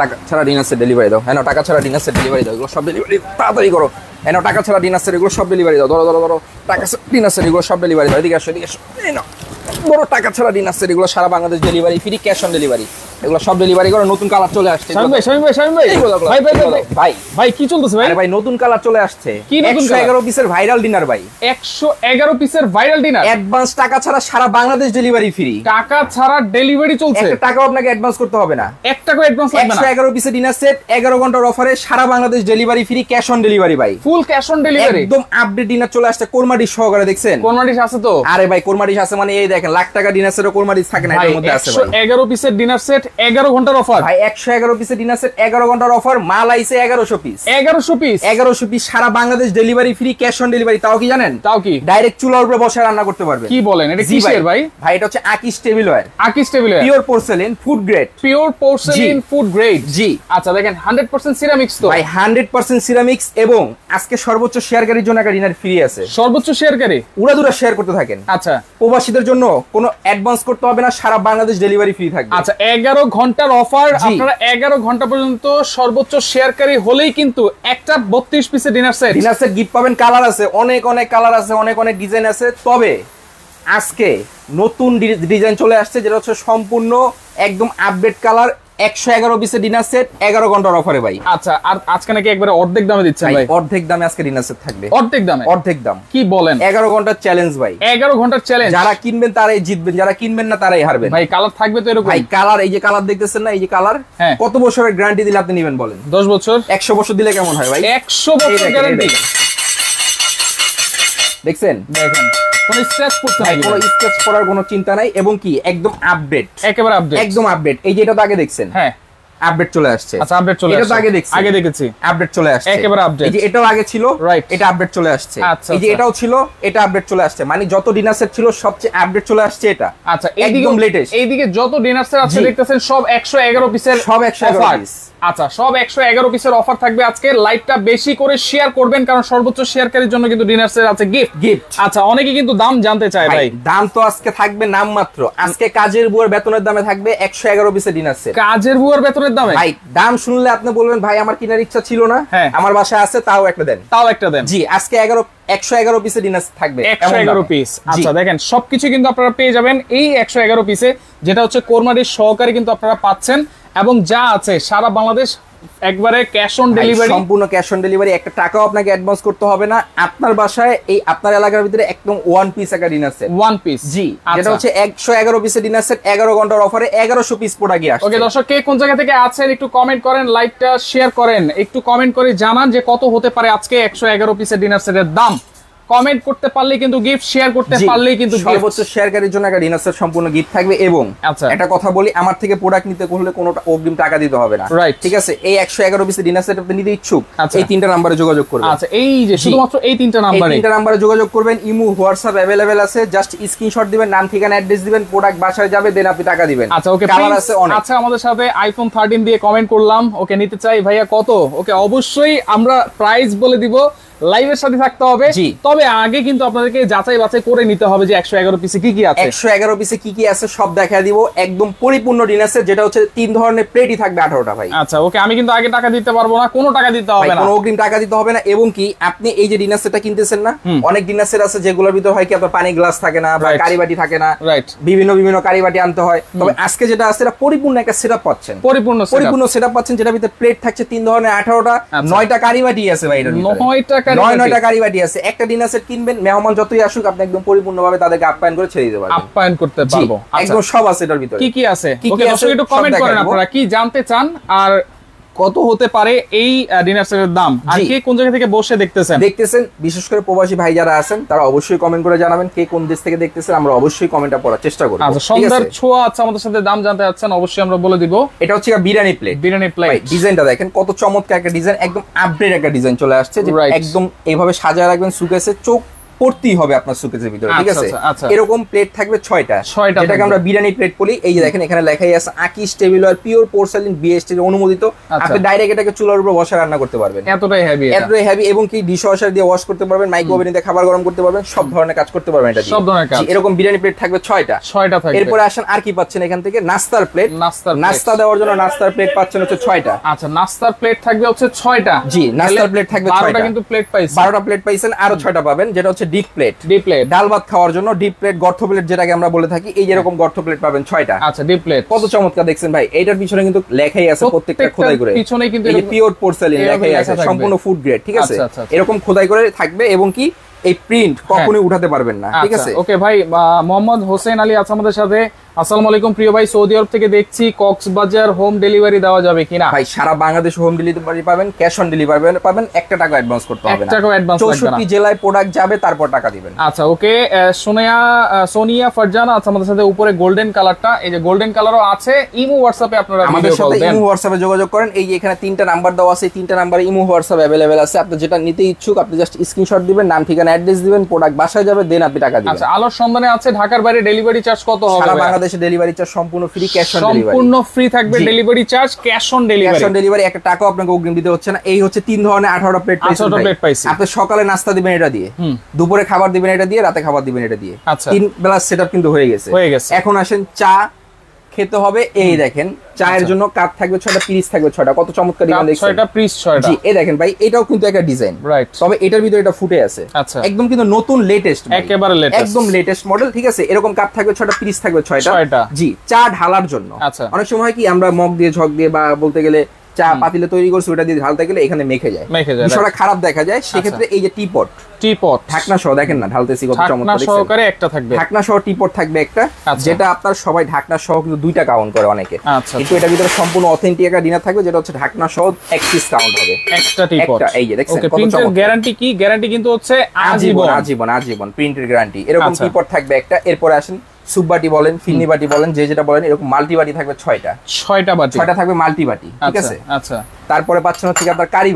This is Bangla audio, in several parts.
টাকা ছাড়া ডিনার সেট ডেলিভারি দাও। হ্যাঁ টাকা ছাড়া ডিনার সেট ডেলিভারি দাও, এগুলো সব ডেলিভারি তাড়াতাড়ি করো। হ্যাঁ টাকা ছাড়া ডিনার সেট এগুলো সব ডেলিভারি দাও। ধরো টাকা ডিনার সেট এগুলো সব ডেলিভারি দাও। এদিকে আসো এই নাও বড় টাকা ছাড়া ডিনার সেট এগুলো সারা Bangladesh delivery free, cash on delivery, এগুলো সব ডেলিভারি করো। নতুন কালার চলে আসছে ভাই কি চলতেছে ভাই? ভাই নতুন কালার চলে আসছে, 111 পিসের ভাইরাল ডিনার ভাই, 111 পিসের ভাইরাল ডিনার। অ্যাডভান্স টাকা ছাড়া সারা বাংলাদেশ ডেলিভারি ফ্রি, টাকা ছাড়া ডেলিভারি চলছে, একটা টাকাও আপনাকে অ্যাডভান্স করতে হবে না, 1 টাকাও অ্যাডভান্স লাগবে না। 111 পিসের ডিনার সেট 11 ঘন্টার অফারে সারা Bangladesh delivery free, cash on delivery ভাই, ফুল ক্যাশ অন ডেলিভারি, একদম আপডেট ডিনার চলে আসছে কোরমা ডিশ সহকারে। দেখছেন কোরমা ডিশ আছে তো? আরে ভাই কোরমা ডিশ আছে মানে এই দেখেন লাখ টাকা ডিনার সেটও কোরমা ডিশ থাকে না, এর মধ্যে আছে ভাই। 111 পিসের ডিনার সেট 11 ঘন্টার অফার ভাই, 111 পিসের ডিনার সেট 11 ঘন্টার অফার, মাল আইছে 1100 পিস, 1100 পিস সারা Bangladesh delivery free, cash on delivery. তাও কি জানেন? তাও কি? ডাইরেক্ট চুলার উপরে বসে রান্না করতে পারবেন। কি বলেন? এটা কিসের ভাই? ভাই এটা হচ্ছে Akis tableware, Akis tableware, pure porcelain food grade, pure porcelain food grade. জি আচ্ছা দেখেন 100% সিরামিক্স তো ভাই, 100% সিরামিক্স, এবং আজকে সর্বোচ্চ শেয়ারকারীর জন্য একটা ডিনার ফ্রি আছে। সর্বোচ্চ শেয়ারকারী উড়াদুরা শেয়ার করতে থাকেন। আচ্ছা প্রবাসীদের জন্য কোনো অ্যাডভান্স করতে হবে না, সারা বাংলাদেশ ডেলিভারি ফ্রি থাকবে। আচ্ছা 11 ঘন্টার অফার, আপনারা 11 ঘন্টা পর্যন্ত সর্বোচ্চ শেয়ারকারী হলেই কিন্তু একটা 32 পিসের ডিনার সেট গিফট পাবেন। কালার আছে অনেক কালার আছে, অনেক ডিজাইন আছে। তবে আজকে নতুন ডিজাইন চলে আসছে যেটা হচ্ছে সম্পূর্ণ একদম আপডেট কালার, 111 পিসের ডিনার সেট 11 ঘন্টার অফারে ভাই। আচ্ছা আর আজকে নাকি একবারে অর্ধেক দামে দিচ্ছেন ভাই? অর্ধেক দামে আজকে ডিনার সেট থাকবে। অর্ধেক দামে? অর্ধেক দাম। কি বলেন? 11 ঘন্টার চ্যালেঞ্জ ভাই, 11 ঘন্টার চ্যালেঞ্জ। যারা কিনবেন তারাই জিতবেন, যারা কিনবেন না তারাই হারবেন ভাই। কালার থাকবে তো এরকম? ভাই কালার, এই যে কালার দেখতেছেন না, এই যে কালার, কত বছরের গ্যারান্টি দিলে আপনি নেবেন বলেন? 10 বছর 100 বছর দিলে কেমন হয় ভাই? 100 বছর গ্যারান্টি। দেখছেন? দেখেন কোনো স্ক্র্যাচ পড়ছে না, কোনো স্ক্র্যাচ পড়ার কোনো চিন্তা নাই, এবং কি একদম আপডেট, একেবারে আপডেট, একদম আপডেট। এই যে এটা তো আগে দেখছেন, হ্যাঁ আপডেট চলে আসছে। আচ্ছা আপডেট চলে আসছে, এটা তো আগে দেখছি, আগে দেখেছি, আপডেট চলে আসছে, একেবারে আপডেট। এই যে এটাও আগে ছিল, রাইট, এটা আপডেট চলে আসছে। আচ্ছা এই যে এটাও ছিল, এটা আপডেট চলে আসছে, মানে যত ডিনার সেট ছিল সবচেয়ে আপডেট চলে আসছে এটা। আচ্ছা একদম লেটেস্ট। এইদিকে যত ডিনার সেট আছে দেখতেছেন সব 111 পিসের, সব 111 পিস। আচ্ছা সব 111 পিসের অফার থাকবে আজকে। লাইভটা বেশি করে শেয়ার করবেন, কারণ সর্বোচ্চ শেয়ারকারীর জন্য কিন্তু ডিনার সেট আছে গিফট। আচ্ছা অনেকে কিন্তু দাম জানতে চায় ভাই। দাম তো আজকে থাকবে নাম মাত্র, আজকে কাজের বুয়ার বেতনের দামে থাকবে 111 পিসের ডিনার সেট। কাজের বুয়ার বেতনের দামে ভাই, দাম শুনলে আপনি বলবেন ভাই আমার কেনার ইচ্ছা ছিল না, আমার বাসায় আছে, তাও একটা দেন, তাও একটা দেন। জি আজকে 111 পিসের ডিনার থাকবে, 111 পিস। আচ্ছা দেখেন সবকিছু কিন্তু আপনারা পেয়ে যাবেন এই 111 পিসে, যেটা হচ্ছে কোরমা ডিশ সহকারে কিন্তু আপনারা পাচ্ছেন, এবং যা আছে সারা বাংলাদেশ একবারে ক্যাশ অন ডেলিভারি, সম্পূর্ণ ক্যাশ অন ডেলিভারি, একটা টাকাও আপনাকে অ্যাডভান্স করতে হবে না। আপনার বাসায় এই আপনার এলাকার ভিতরে একদম ওয়ান পিস একটা ডিনার সেট, ওয়ান পিস, জি যেটা হচ্ছে 111 পিসের ডিনার সেট 11 ঘন্টার অফারে 1100 পিস প্রোডাক্ট আসছে। ওকে দর্শক, কে কোন জায়গা থেকে আছেন একটু কমেন্ট করেন, লাইভটা শেয়ার করেন, একটু কমেন্ট করে জানান যে কত হতে পারে আজকে 111 পিসের ডিনার সেটের দাম। কমেন্ট করতে পারলেই কিন্তু গিফট, শেয়ার করতে পারলেই কিন্তু সর্বোচ্চ শেয়ারকারীর জন্য একটা ডিনার সেট সম্পূর্ণ গিফট থাকবে। এবং একটা কথা বলি, আমার থেকে প্রোডাক্ট নিতে হলে কোনো অগ্রিম টাকা দিতে হবে না, রাইট? ঠিক আছে, এই 111 পিসের ডিনার সেট আপনি নিতে ইচ্ছুক, এই তিনটা নম্বরে যোগাযোগ করবেন। আচ্ছা এই যে শুধুমাত্র এই তিনটা নম্বরে যোগাযোগ করবেন। ইমো হোয়াটসঅ্যাপ अवेलेबल আছে, জাস্ট স্ক্রিনশট দিবেন, নাম ঠিকানা অ্যাড্রেস দিবেন, প্রোডাক্ট বাসায় যাবে, দেন আপনি টাকা দিবেন। আচ্ছা ওকে, কালার আছে অনেক। আচ্ছা আমাদের সাথে আইফোন 13 দিয়ে কমেন্ট করলাম, ওকে নিতে চাই ভাইয়া কত? ওকে অবশ্যই আমরা প্রাইস বলে দিব, লাইভের সাথে থাকতে হবে। তবে আগে কিন্তু আপনাদেরকে যাচাই বাছাই করে নিতে হবে যে 111 পিসে কি কি আছে, 111 পিসে কি কি আছে সব দেখায় দিব। একদম পরিপূর্ণ ডিনার সেট, যেটা হচ্ছে 3 ধরনের প্লেটই থাকবে 18টা ভাই। আচ্ছা ওকে, আমি কিন্তু আগে টাকা দিতে পারবো না, কোনো টাকা দিতে হবে না, কোনো অগ্রিম টাকা দিতে হবে না। এবং কি আপনি এই যে ডিনার সেটটা কিনতেছেন না, অনেক ডিনার সেট আছে যেগুলোর ভিতর হয় কি আপনার পানি গ্লাস থাকে না, বা কারিবাটি থাকে না, রাইট? বিভিন্ন কারিবাটি আনতে হয়। তবে আজকে যেটা আছে এটা পরিপূর্ণ একটা সেটআপ পাচ্ছেন, পরিপূর্ণ সেটআপ পাচ্ছেন, যেটার ভিতরে প্লেট থাকছে 3 ধরনের 18টা, 9টা কারিবাটি আছে ভাই। এটার ভিতরে 9টা কারিবাটি আছে। একটা ডিনার সেট কিনবেন, মেহমান যতই আসুক আপনি একদম পরিপূর্ণভাবে তাদেরকে আপ্যায়ন করে ছেড়ে দিতে পারবেন, আপ্যায়ন করতে পারবো। একদম সব আছে এটার ভিতরে। কি কি আছে ওকে দর্শক একটু কমেন্ট করেন আপনারা কি জানতে চান, আর কত হতে পারে এই ডিনার সেটের দাম, আর কে কোন জায়গা থেকে বসে দেখতেছেন, বিশেষ করে প্রবাসী ভাই যারা আছেন তারা অবশ্যই কমেন্ট করে জানাবেন কে কোন দেশ থেকে দেখতেছেন, আমরা অবশ্যই কমেন্টটা পড়ার চেষ্টা করব। আচ্ছা সন্ধ্যার ছোঁয়া আছে, আমাদের সাথে দাম জানতে চাচ্ছেন অবশ্যই আমরা বলে দিব। এটা হচ্ছে বিরিয়ানি প্লেট, ডিজাইনটা দেখেন কত চমৎকার একটা ডিজাইন, একদম আপডেট একটা ডিজাইন চলে আসছে, যে একদম এইভাবে সাজায় রাখবেন সুকেসে, চোখ পড়তেই হবে আপনার সুকেজের ভিতরে, ঠিক আছে? এরকম প্লেট থাকবে 6টা, যেটাকে আমরা বিরিয়ানি প্লেট বলি। এই যে দেখেন এখানে লেখাই আছে আকিস টেবিলওয়্যার পিওর পোর্সেলিন বিএসটি এর অনুমোদিত। আপনি ডাইরেক্ট এটাকে চুলার উপর বসে রান্না করতে পারবেন, এতটাই হেভি, এবং কি ডিশ ওয়াশার দিয়ে ওয়াশ করতে পারবেন, মাইক্রোওভেনে দিয়ে খাবার গরম করতে পারবেন, সব ধরনের কাজ করতে পারবেন এটা দিয়ে, সব ধরনের কাজ। এরকম বিরিয়ানি প্লেট থাকবে 6টা থাকবে। এরপরে আসেন আর কি পাচ্ছেন এখান থেকে, নাস্তার প্লেট। নাস্তা দেওয়ার জন্য নাস্তার প্লেট পাচ্ছেন হচ্ছে 6টা। আচ্ছা, নাস্তার প্লেট থাকবে হচ্ছে 6টা। জি, নাস্তার প্লেট থাকবে 6টা, কিন্তু প্লেট পাইছেন 12টা প্লেট পাইছেন, আরো 6টা পাবেন, যেটা হচ্ছে ডিপ প্লেট। ডাল ভাত খাওয়ার জন্য ডিপ প্লেট, গর্ত প্লেট যেটাকে আমরা বলে থাকি, এই যেরকম গর্ত প্লেট পাবেন 6টা। আচ্ছা, ডিপ প্লেট কত চমৎকার দেখছেন ভাই। এইটার পিছনে কিন্তু লেখাই আছে প্রত্যেকটা খোদাই করে, পিছনে কিন্তু এই পিওর পোর্সেলিন লেখাই আছে, সম্পূর্ণ ফুড গ্রেড, ঠিক আছে? এরকম খোদাই করে থাকবে, এবং কি এই প্রিন্ট কখনোই উঠাতে পারবেন না, ঠিক আছে? ওকে ভাই, মোহাম্মদ হোসেন আলী আছে আমাদের সাথে। আসসালামু আলাইকুম প্রিয় ভাই, সৌদি আরব থেকে দেখছি, কক্সবাজার হোম ডেলিভারি দেওয়া যাবে কিনা? ভাই সারা বাংলাদেশ হোম ডেলিভারি পাবেন, ক্যাশ অন ডেলিভারি পাবেন, 1 টাকা অ্যাডভান্স করতে হবে না, 1 টাকা অ্যাডভান্স লাগবে না। 64 জেলায় প্রোডাক্ট যাবে, তারপর টাকা দিবেন। আচ্ছা, ওকে। সোনিয়া ফারজানা আছে আমাদের সাথে, উপরে গোল্ডেন কালারটা, এই যে গোল্ডেন কালারও আছে। ইমো হোয়াটসঅ্যাপে আপনারা আমাদের সাথে ইমো হোয়াটসঅ্যাপে যোগাযোগ করেন। এই যে এখানে 3টা নাম্বার দেওয়া আছে, 3টা নাম্বারে ইমো হোয়াটসঅ্যাপ अवेलेबल আছে। আপনি যেটা নিতে ইচ্ছুক আপনি জাস্ট স্ক্রিনশট দিবেন, নাম ঠিকানা অ্যাড্রেস দিবেন, প্রোডাক্ট বাসায় যাবে, দেন আপনি টাকা দিবেন। আচ্ছা, আলোর সন্ধানে আছে ঢাকার বাইরে ডেলিভারি চার্জ কত হবে? সারা বাংলাদেশে ডেলিভারি চার্জ সম্পূর্ণ ফ্রি, ক্যাশ অন ডেলিভারি সম্পূর্ণ ফ্রি থাকবে, delivery charge cash on delivery. Cash on delivery 1 টাকাও আপনাকে অগ্রিম দিতে হচ্ছে না। এই হচ্ছে 3 ধরনের 18টা প্লেট পাইছেন। আপনি সকালে নাস্তা দিবেন এটা দিয়ে, দুপুরে খাবার দিবেন এটা দিয়ে, রাতে খাবার দিবেন এটা দিয়ে। 3 বেলা সেটআপ কিন্তু হয়ে গেছে। এখন আসেন চা খেতে হবে। এই দেখেন চায়ের জন্য কাপ থাকবে 6টা, পিস থাকবে 6টা, কত চমৎকার ডিজাইন দেখছেন, 6টা পিস 6টা। জি, এই দেখেন ভাই, এটাও কিন্তু একটা ডিজাইন, রাইট? তবে এটার ভিতরে এটা ফুটে আছে, আচ্ছা, একদম কিন্তু নতুন লেটেস্ট, একেবারে লেটেস্ট, একদম লেটেস্ট মডেল, ঠিক আছে? এরকম কাপ থাকবে 6টা, পিস থাকবে 6টা। জি, চা ঢালার জন্য। অনেক সময় কি আমরা মগ দিয়ে, ঝক দিয়ে, বা বলতে গেলে চা পাতিলে তৈরি করছি, ওটা দিয়ে ঢালতে গেলে এখানে মেখে যায়, বিষয়টা খারাপ দেখা যায়। সেক্ষেত্রে এই যে টিপট ঢাকনা সহ, দেখেন না ঢালতেছি কত চমৎকার, ঢাকনা সহকারে একটা থাকবে, ঢাকনা সহ টিপট থাকবে একটা, যেটা আপনার সবাই ঢাকনা সহ কিন্তু 2টা কাউন্ট করে অনেকে, কিন্তু এটার ভিতরে সম্পূর্ণ অথেন্টিক একটা ডিনার থাকবে, যেটা হচ্ছে ঢাকনা সহ 1 পিস কাউন্ট হবে, একটা টিপট। এই যে দেখছেন কত চমৎকার। গ্যারান্টি কি? গ্যারান্টি কিন্তু হচ্ছে আজীবন প্রিন্টের গ্যারান্টি। এরকম টিপট থাকবে একটা। এরপর আসেন সুপ বাটি বলেন, ফিন্নি বাটি বলেন, যে যেটা বলেন, এরকম মাল্টি বাটি থাকবে 6টা বাটি, 6টা থাকবে মাল্টি বাটি, ঠিক আছে? আচ্ছা, তারপরে পাচ্ছেন হচ্ছে আপনার কারি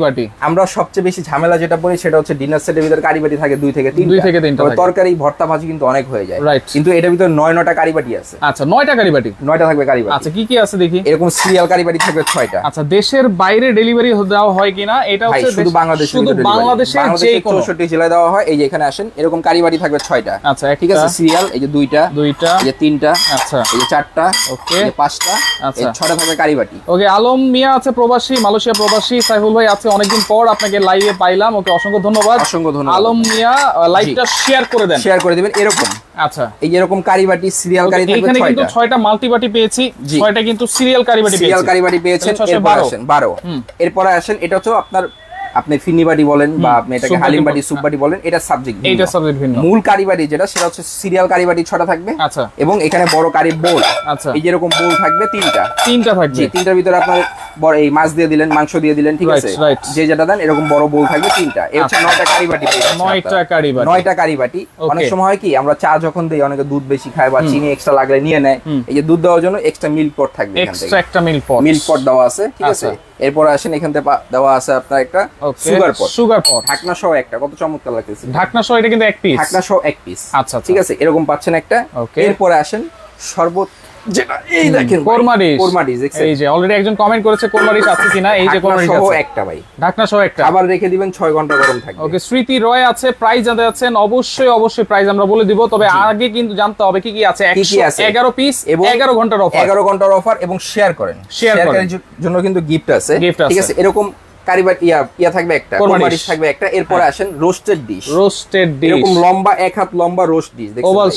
বাটি। আমরা সবচেয়ে বেশি ঝামেলা যেটা পড়ি সেটা হচ্ছে ডিনার সেটের ভিতরে কারি বাটি থাকে 2 থেকে 3টা। তরকারি ভর্তা ভাজি কিন্তু অনেক হয়ে যায়, কিন্তু এটার ভিতরে 9টা কারি বাটি আছে। আচ্ছা, 9টা কারি বাটি, 9টা থাকবে কারি বাটি। আচ্ছা, কি কি আছে দেখি। এরকম সিরিয়াল কারি বাটি থাকবে 6টা। আচ্ছা, দেশের বাইরে ডেলিভারি দেওয়া হয় কিনা? এটা হচ্ছে শুধু বাংলাদেশের 64 জেলায় দেওয়া হয়। এই যে এখানে আসেন, এরকম কারি বাটি থাকবে 6টা। আচ্ছা, ঠিক আছে? সিরিয়াল এই যে 2টা, এই যে 3টা, আচ্ছা, এই যে 4টা, ওকে, 5টা, আচ্ছা, 6টা থাকবে কারি বাটি। ওকে, আলম মিয়া আছে প্রবাসী, মালয়েশিয়া প্রবাসী। সাইফুল ভাই আছে অনেকদিন পর, আপনাকে লাইভে পাইলাম, ওকে অসংখ্য ধন্যবাদ। আলম মিয়া, লাইভটা শেয়ার করে দেন, শেয়ার করে দিবেন। এরকম, আচ্ছা, এই যে এরকম কারি বাটি সিরিয়াল কারি থাকবে 6টা। এখানে কিন্তু 6টা মাল্টি বাটি পেয়েছি, 6টা কিন্তু সিরিয়াল কারি বাটি পেয়েছেন। এরপর আসেন 12। এরপর আসেন, এটা হচ্ছে আপনার আপনি ফিন্নি বাটি বলেন বা আপনি এটাকে হালিম বাটি, সুপ বাটি বলেন, এটা সাবজেক্ট ভিন্ন। মূল কারি বাটি যেটা, সেটা হচ্ছে সিরিয়াল কারি বাটি 6টা থাকবে, আচ্ছা, এবং এখানে বড় কারি বোল, আচ্ছা, এই যে এরকম বোল থাকবে 3টা থাকবে। 3টার ভিতরে আপনার বড় এই মাছ দিয়ে দিলেন, মাংস দিয়ে দিলেন, ঠিক আছে? যে যেটা দেন, এরকম বড় বোল থাকবে 3টা। এই হচ্ছে 9টা কারি বাটি, 9টা কারি বাটি। অনেক সময় হয় কি, আমরা চা যখন দেই, অনেকে দুধ বেশি খায় বা চিনি এক্সট্রা লাগলে নিয়ে নেয়, এই যে দুধ দেওয়ার জন্য এক্সট্রা মিল্ক পট থাকবে, এক্সট্রা একটা মিল্ক পট দেওয়া আছে, ঠিক আছে? এরপর আসেন, এখান থেকে দেওয়া আছে আপনার একটা সুগার পট, ঢাকনা সহ একটা, কত চমৎকার লাগতেছে। ঢাকনা সহ এটা কিন্তু 1 পিস, ঢাকনা সহ 1 পিস, আচ্ছা, ঠিক আছে? এরকম পাচ্ছেন একটা। এরপর আসেন শরবত, যেটা এই দেখেন কোরমাডিস, এই যে অলরেডি একজন কমেন্ট করেছে কোরমাডিস আছে কিনা। এই যে কোরমাডিস আছে একটা, ভাই ঢাকনা সহ একটা, আবার রেখে দিবেন 6 ঘন্টা গরম থাকবে। ওকে, স্মৃতি রয় আছে, প্রাইস জানতে যাচ্ছেন, অবশ্যই প্রাইস আমরা বলে দিব, তবে আগে কিন্তু জানতে হবে কি কি আছে। 111 পিস এবং 11 ঘন্টার অফার, এবং শেয়ার করেন, শেয়ারের জন্য কিন্তু গিফট আছে, ঠিক আছে? এরকম কারি বাটি ইয়া থাকবে একটা, কোরমাডিস থাকবে একটা। এরপর আসেন রোস্টেড ডিশ, এরকম লম্বা 1 হাত লম্বা রোস্ট ডিশ, দেখেন ওভাল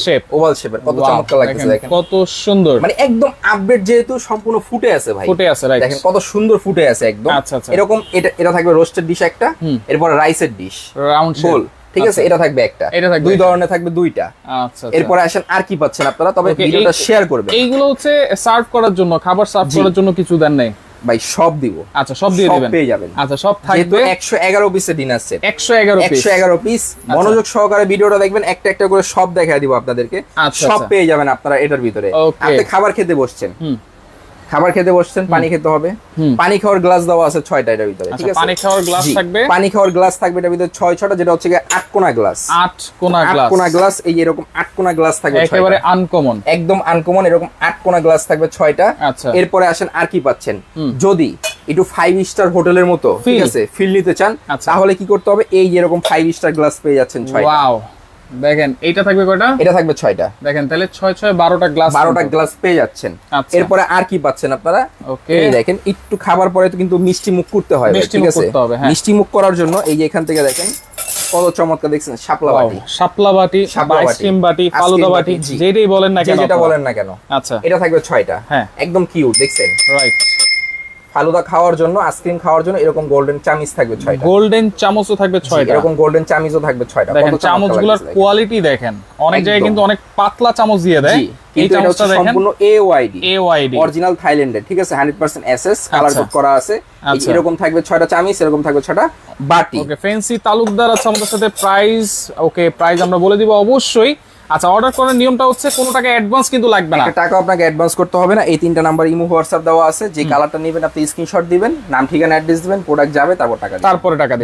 শেপের, কত চমৎকার লাগতেছে, দেখেন কত সুন্দর, মানে একদম আপডেট, যেহেতু সম্পূর্ণ ফুটে আছে ভাই, রাইট? দেখেন কত সুন্দর ফুটে আছে একদম। আচ্ছা, এরকম এটা থাকবে রোস্টেড ডিশ একটা। এরপর রাইসের ডিশ, রাউন্ড বোল, ঠিক আছে? এটা থাকবে একটা, 2 ধরনের থাকবে 2টা। আচ্ছা, এরপর আসেন আর কি পাচ্ছেন আপনারা, তবে ভিডিওটা শেয়ার করবেন। এইগুলো হচ্ছে সার্ভ করার জন্য, খাবার সার্ভ করার জন্য কিছু দেন নাই ভাই, সব দিব। আচ্ছা, সব দিয়ে দিবেন, পেয়ে যাবেন। আচ্ছা, সব থাকবে। 111 পিসের ডিনার সেট, 111 পিস। মনোযোগ সহকারে ভিডিওটা দেখবেন, একটা একটা করে সব দেখায় দিব আপনাদেরকে, সব পেয়ে যাবেন আপনারা এটার ভিতরে। আপনি খাবার খেতে বসছেন, খাবার খেতে বসছেন, পানি খেতে হবে, পানি খাওয়ার গ্লাস দেওয়া আছে 6টা এর ভিতরে, ঠিক আছে? পানি খাওয়ার গ্লাস থাকবে, পানি খাওয়ার গ্লাস থাকবে এর ভিতরে 6টা, যেটা হচ্ছে 8 কোণা গ্লাস। 8 কোণা গ্লাস, এই এরকম 8 কোণা গ্লাস থাকবে, একেবারে আনকমন, একদম আনকমন, এরকম 8 কোণা গ্লাস থাকবে 6টা। আচ্ছা, এরপরে আসেন আর কি পাচ্ছেন, যদি একটু 5 স্টার হোটেলের মতো, ঠিক আছে, ফিল নিতে চান, তাহলে কি করতে হবে, এই এরকম 5 স্টার গ্লাস পেয়ে যাচ্ছেন 6টা। ওয়াও, দেখেন এইটা থাকবে কয়টা? এটা থাকবে 6টা। দেখেন তাহলে 6 6 12টা গ্লাস, 12টা গ্লাস পেয়ে যাচ্ছেন। এরপরে আর কি পাচ্ছেন আপনারা, ওকে এই দেখেন একটু খাবার পরে তো কিন্তু মিষ্টি মুখ করতে হয়, ঠিক আছে? মিষ্টি মুখ করার জন্য এই যে এখান থেকে দেখেন কত চমৎকার, দেখছেন শাপলা বাটি, শাপলা বাটি, আইসক্রিম বাটি, ফালুদা বাটি, যেটাই বলেন না কেন, যেটা বলেন না কেন। আচ্ছা, এটা থাকবে 6টা, একদম কিউট, দেখছেন? রাইট। ফালুদা খাওয়ার জন্য, আইসক্রিম খাওয়ার জন্য এরকম গোল্ডেন চামচ থাকবে 6টা, গোল্ডেন চামচও থাকবে 6টা, এরকম গোল্ডেন চামচও থাকবে 6টা। দেখেন চামচগুলোর কোয়ালিটি দেখেন, অনেক জায়গায় কিন্তু অনেক পাতলা চামচ দিয়ে দেয়, এই চামচটা দেখেন সম্পূর্ণ AOID অরিজিনাল থাইল্যান্ডের, ঠিক আছে? 100% SS কালার কোড করা আছে। এরকম থাকবে 6টা চামচ, এরকম থাকবে 6টা বাটি। ওকে, ফ্যান্সি তালুকদার আছে আমাদের সাথে। প্রাইস, ওকে, প্রাইস আমরা বলে দিব অবশ্যই। আচ্ছা, অর্ডার করার নিয়মটা হচ্ছে কোনো টাকা অ্যাডভান্স কিন্তু লাগবে না, টাকা আপনাকে অ্যাডভান্স করতে হবে না। এই 3টা নাম্বার ইমো হোয়াটসঅ্যাপ দেওয়া আছে, যে কালারটা নেবেন আপনি স্ক্রিনশট দিবেন, নাম ঠিকানা অ্যাড্রেস দিবেন, প্রোডাক্ট যাবে, তারপরে টাকা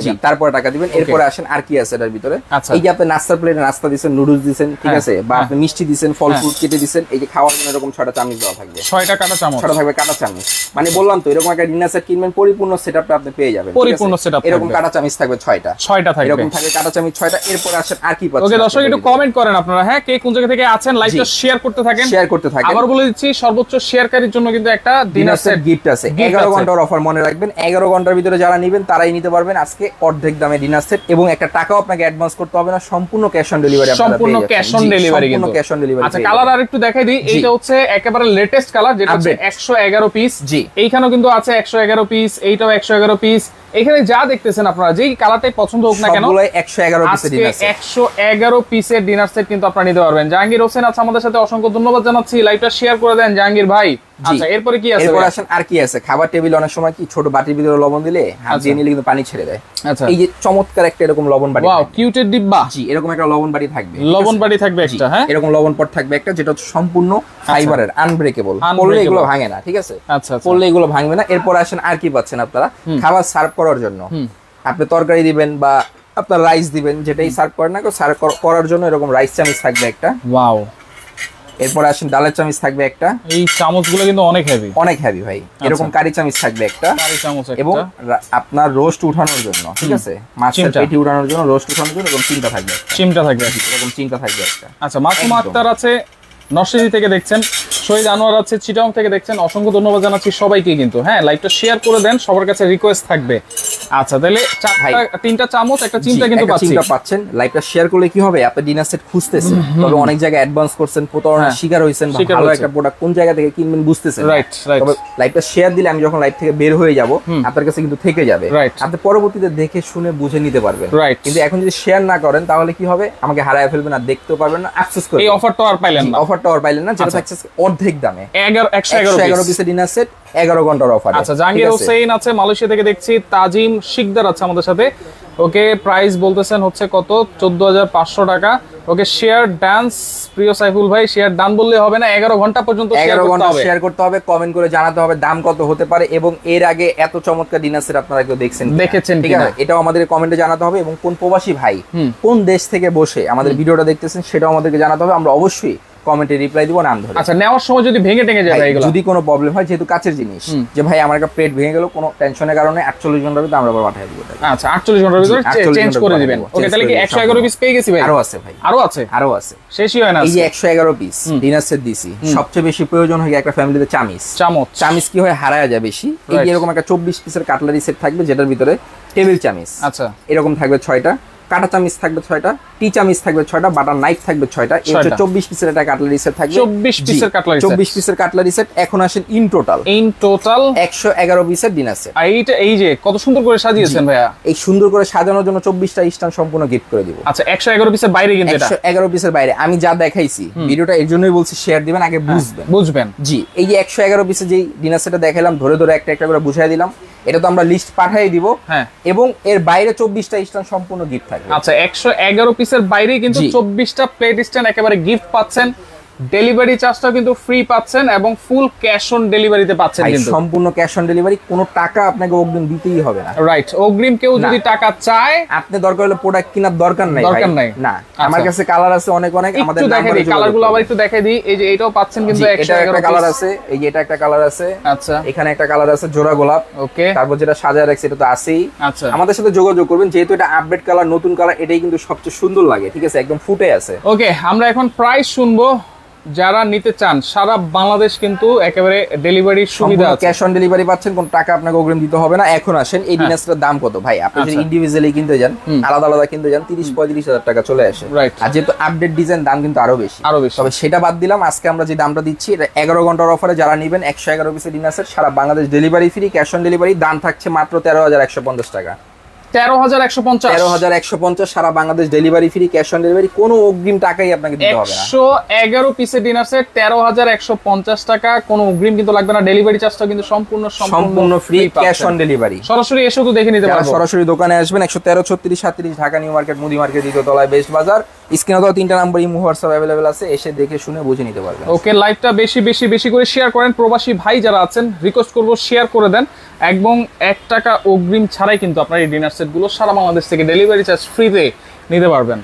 দিবেন। এরপরে আসেন আর কি আছে এটার ভিতরে, এই যে আপনি নাস্তার প্লেটে নাস্তা দিবেন, নুডলস দিবেন, ঠিক আছে, বা আপনি মিষ্টি দিবেন, ফল ফ্রুট কেটে দিবেন, এই যে খাওয়ার জন্য এরকম 6টা চামচ দেওয়া থাকবে, 6টা কাটা চামচ, 6টা থাকবে কাটা চামচ। মানে বললাম তো, এরকম একটা ডিনার সেট কিনবেন, পরিপূর্ণ সেটআপটা আপনি পেয়ে যাবেন, পরিপূর্ণ সেটআপ। এরকম কাটা চামচ থাকবে 6টা, 6টা থাকবে, এরকম থাকবে কাটা চামচ 6টা। এরপরে আসেন আর কি পাচ্ছেন। ওকে দর্শক, একটু কমেন্ট করেন আপনারা, হ্যাঁ, কে কোন জায়গা থেকে আছেন, লাইভটা শেয়ার করতে থাকেন। আবার বলে দিচ্ছি, সর্বোচ্চ শেয়ারকারীর জন্য কিন্তু একটা ডিনার সেট গিফট আছে। 11 ঘন্টার অফার, মনে রাখবেন 11 ঘন্টার ভিতরে যারা নেবেন তারাই নিতে পারবেন আজকে অর্ধেক দামে ডিনার সেট, এবং একটা টাকাও আপনাকে অ্যাডভান্স করতে হবে না, সম্পূর্ণ ক্যাশ অন ডেলিভারি আপনারা পেয়ে যাবেন। সম্পূর্ণ ক্যাশ অন ডেলিভারি, কিন্তু ক্যাশ অন ডেলিভারি। আচ্ছা, কালার আরেকটু দেখাই দিই। এইটা হচ্ছে একেবারে লেটেস্ট কালার, যেটা হচ্ছে 111 পিস। জি, এইখানেও কিন্তু আছে 111 পিস, এইটাও 111 পিস। এখানে যা দেখতেছেন আপনারা, যেই কালারটাই পছন্দ হোক না কেন, সবগুলাই 111 পিসের ডিনার সেট, 111 পিসের ডিনার সেট কিন্তু আপনারা নিতে পারবেন। জাহাঙ্গীর হোসেন আছে আমাদের সাথে, অসংখ্য ধন্যবাদ জানাচ্ছি। লাইভটা শেয়ার করে দেন জাহাঙ্গীর ভাই। আচ্ছা, এরপরে কি আছে? এরপর আসেন আর কি আছে। খাবার টেবিলে অনেক সময় কি ছোট বাটির ভিতরে লবণ দিলে হাত দিয়ে নিলে কিন্তু পানি ছেড়ে দেয়। আচ্ছা, এই যে চমৎকার একটা এরকম লবণ বাটি, ওয়াও, কিউটের ডিব্বা। জি, এরকম একটা লবণ বাটি থাকবে, লবণ বাটি থাকবে একটা, হ্যাঁ, এরকম লবণ পট থাকবে একটা, যেটা সম্পূর্ণ ফাইবারের, আনব্রেকেবল, পড়লে এগুলো ভাঙে না, ঠিক আছে? আচ্ছা, পড়লে এগুলো ভাঙবে না। এরপর আসেন আর কি পাচ্ছেন আপনারা, খাবার সার্ভ করার জন্য আপনি তরকারি দিবেন বা আপনার রাইস দিবেন, যেটাই সার্ভ করেন না, সার্ভ করার জন্য এরকম রাইস চামচ থাকবে একটা। ওয়াও। এরপর আসেন ডালের চামচ থাকবে একটা। এই চামচগুলো কিন্তু অনেক হেভি, অনেক হেভি ভাই। এরকম কারি চামচ থাকবে একটা, কারি চামচ একটা, এবং আপনার রোস্ট উঠানোর জন্য, ঠিক আছে, মাছের পেটি উঠানোর জন্য, রোস্ট উঠানোর জন্য এরকম চিমটা থাকবে, এরকম চিমটা থাকবে একটা। আচ্ছা, মাসুম আক্তার আছে নরসিংদী থেকে দেখছেন, শহীদ আনোয়ার আছে চিটাগং থেকে দেখছেন, অসংখ্য ধন্যবাদ জানাচ্ছি সবাইকে কিন্তু। হ্যাঁ, লাইভটা শেয়ার করে দেন, সবার কাছে রিকোয়েস্ট থাকবে। আচ্ছা, তাহলে 3টা চামচ, একটা চিমটা কিন্তু পাচ্ছেন। লাইভটা শেয়ার করলে কি হবে, আপনি ডিনার সেট খুঁজতেছেন, তবে অনেক জায়গায় অ্যাডভান্স করছেন, প্রতারণার শিকার হইছেন, ভালো একটা প্রোডাক্ট কোন জায়গা থেকে কিনবেন বুঝতেছেন, রাইট। তবে লাইভটা শেয়ার দিলে আমি যখন লাইভ থেকে বের হয়ে যাব, আপনার কাছে কিন্তু থেকে যাবে, আপনি পরবর্তীতে দেখে শুনে বুঝে নিতে পারবেন। কিন্তু এখন যদি শেয়ার না করেন তাহলে কি হবে, আমাকে হারায় ফেলবেন, আর দেখতেও পারবেন না, আফসোস করবেন। এই অফারটা আর পাইলেন না, যেটা থাকছে অর্ধেক দামে, 111 পিসের ডিনার সেট 11 ঘন্টার অফার। আচ্ছা, জাহাঙ্গীর হোসেন আছে মালয়েশিয়া থেকে দেখছি, তাজিম শিকদার আছে আমাদের সাথে। ওকে, প্রাইস বলতেছেন হচ্ছে কত, 14,500 টাকা। ওকে, শেয়ার ডান্স, প্রিয় সাইফুল ভাই, শেয়ার ডান বললে হবে না, 11 ঘন্টা পর্যন্ত 11 ঘন্টা শেয়ার করতে হবে, কমেন্ট করে জানাতে হবে দাম কত হতে পারে, এবং এর আগে এত চমৎকার ডিনার সেট আপনারা কেউ দেখেছেন কিনা, এটাও আমাদের কমেন্টে জানাতে হবে, এবং কোন প্রবাসী ভাই কোন দেশ থেকে বসে আমাদের ভিডিওটা দেখতেছেন সেটাও আমাদেরকে জানাতে হবে, আমরা অবশ্যই কমেন্টে রিপ্লাই দিব নাম ধরে। আচ্ছা, নেওয়ার সময় যদি ভেঙে টেঙে যায়, এগুলো যদি কোনো প্রবলেম হয়, যেহেতু কাচের জিনিস, যে ভাই আমার একটা প্লেট ভেঙে গেল কোনো টেনশনের কারণে, 48 ঘন্টার ভিতরে আমরা আবার পাঠিয়ে দিব। আচ্ছা, 48 ঘন্টার ভিতরে চেঞ্জ করে দিবেন। ওকে, তাহলে কি 111 পিস পেয়ে গেছি ভাই? আরো আছে ভাই, আরো আছে, শেষই হয় না। এই যে 111 পিস ডিনার সেট দিছি, সবচেয়ে বেশি প্রয়োজন হয় একটা ফ্যামিলিতে চামচ কি হয়, হারায় যায় বেশি। এই যে এরকম একটা 24 পিসের কাটলারি সেট থাকবে, যেটার ভিতরে টেবিল চামচ, আচ্ছা, এরকম থাকবে 6টা, কাটা চামচ থাকবে 6টা, টি চামচ থাকবে 6টা, বাটার নাইফ থাকবে 6টা। এই হচ্ছে 24 পিসের একটা কাটলারি সেট থাকবে, 24 পিসের কাটলারি সেট। এখন আসেন ইন টোটাল 111 পিসের ডিনার সেট। এইটা এই যে কত সুন্দর করে সাজিয়েছেন ভাইয়া, এই সুন্দর করে সাজানোর জন্য 24টা স্ট্যান্ড সম্পূর্ণ গিফট করে দিব। আচ্ছা, 111 পিসের বাইরে, কিন্তু এটা 111 পিসের বাইরে। আমি যা দেখাইছি ভিডিওটা এর জন্যই বলছি শেয়ার দিবেন, আগে বুঝবেন। জি, এই যে 111 পিসের যে ডিনার সেটটা দেখাইলাম, ধরে ধরে একটা একটা করে বুঝাই দিলাম, এটা তো আমরা লিস্ট পাঠিয়ে দিব, এবং এর বাইরে 24টা স্ট্যান্ড সম্পূর্ণ গিফট থাকবে। আচ্ছা, 111 পিসের বাইরে কিন্তু 24টা প্লেট স্ট্যান্ড একেবারে গিফট পাচ্ছেন। ডেলিভারি চার্জটা কিন্তু ফ্রি পাচ্ছেন এবং ফুল ক্যাশ অন ডেলিভারিতে পাচ্ছেন কিন্তু সম্পূর্ণ ক্যাশ অন ডেলিভারি, কোনো টাকা আপনাকে অগ্রিম দিতেই হবে না। রাইট, অগ্রিম কেউ যদি টাকা চায়, আপনি দরকার হলে প্রোডাক্ট কেনার দরকার নাই না। আমার কাছে কালার আছে অনেক আমাদের নাম্বারে কালারগুলো আবার একটু দেখাই দিই। এই যে এটাও পাচ্ছেন কিন্তু 111 কালার আছে, এই যে এটা একটা কালার আছে, আচ্ছা এখানে একটা কালার আছে জোড়া গোলাপ, ওকে। তারপর যেটা সাজায় রাখছে এটা তো আছেই। আচ্ছা, আমাদের সাথে যোগাযোগ করবেন, যেহেতু এটা আপডেট কালার, নতুন কালার, এটাই কিন্তু সবচেয়ে সুন্দর লাগে, ঠিক আছে, একদম ফুটে আছে। ওকে, আমরা এখন প্রাইস শুনবো। যারা নিতে চান সারা বাংলাদেশ কিন্তু একেবারে ডেলিভারির সুবিধা আছে, ক্যাশ অন ডেলিভারি পাচ্ছেন, কোন টাকা আপনাকে অগ্রিম দিতে হবে না। এখন আসেন, এই ডিনাসটার দাম কত ভাই? আপনি যদি ইন্ডিভিজুয়ালি কিনতে যান, আলাদা আলাদা কিনতে যান, 30-35 হাজার টাকা চলে আসে। আর যেহেতু আপডেট ডিজাইন, দাম কিন্তু আরো বেশি। তবে সেটা বাদ দিলাম, আজকে আমরা যে দামটা দিচ্ছি এটা 11 ঘন্টার অফারে যারা নেবেন 111 পিসের ডিনাসের সারা Bangladesh delivery free, cash on delivery, দাম থাকছে মাত্র 13,150 টাকা। 13,150 সারা Bangladesh delivery free, cash on delivery, কোনো অগ্রিম টাকাই আপনাকে দিতে হবে না। 111 পিসের ডিনার সেট 13,150 টাকা, কোনো অগ্রিম কিন্তু লাগবে না। ডেলিভারি চার্জটা কিন্তু সম্পূর্ণ ফ্রি, ক্যাশ অন ডেলিভারি। সরাসরি এসে তো দেখে নিতে পারবেন। সরাসরি দোকানে আসবেন, 113 36 37 ঢাকা নিউ মার্কেট, মুদি মার্কেট, দ্বিতীয় তলায়, বেস্ট বাজার। স্ক্রিনে তো 3টা নাম্বার ইমো হোয়াটসঅ্যাপ अवेलेबल আছে, এসে দেখে শুনে বুঝে নিতে পারবেন। ওকে, লাইভটা বেশি করে শেয়ার করেন। প্রবাসী ভাই যারা আছেন রিকোয়েস্ট করব শেয়ার করে দেন, এবং 1 টাকা অগ্রিম ছাড়াই কিন্তু আপনার এই ডিনার সেট গুলো সারা বাংলাদেশ থেকে ডেলিভারি চার্জ ফ্রিতে নিতে পারবেন।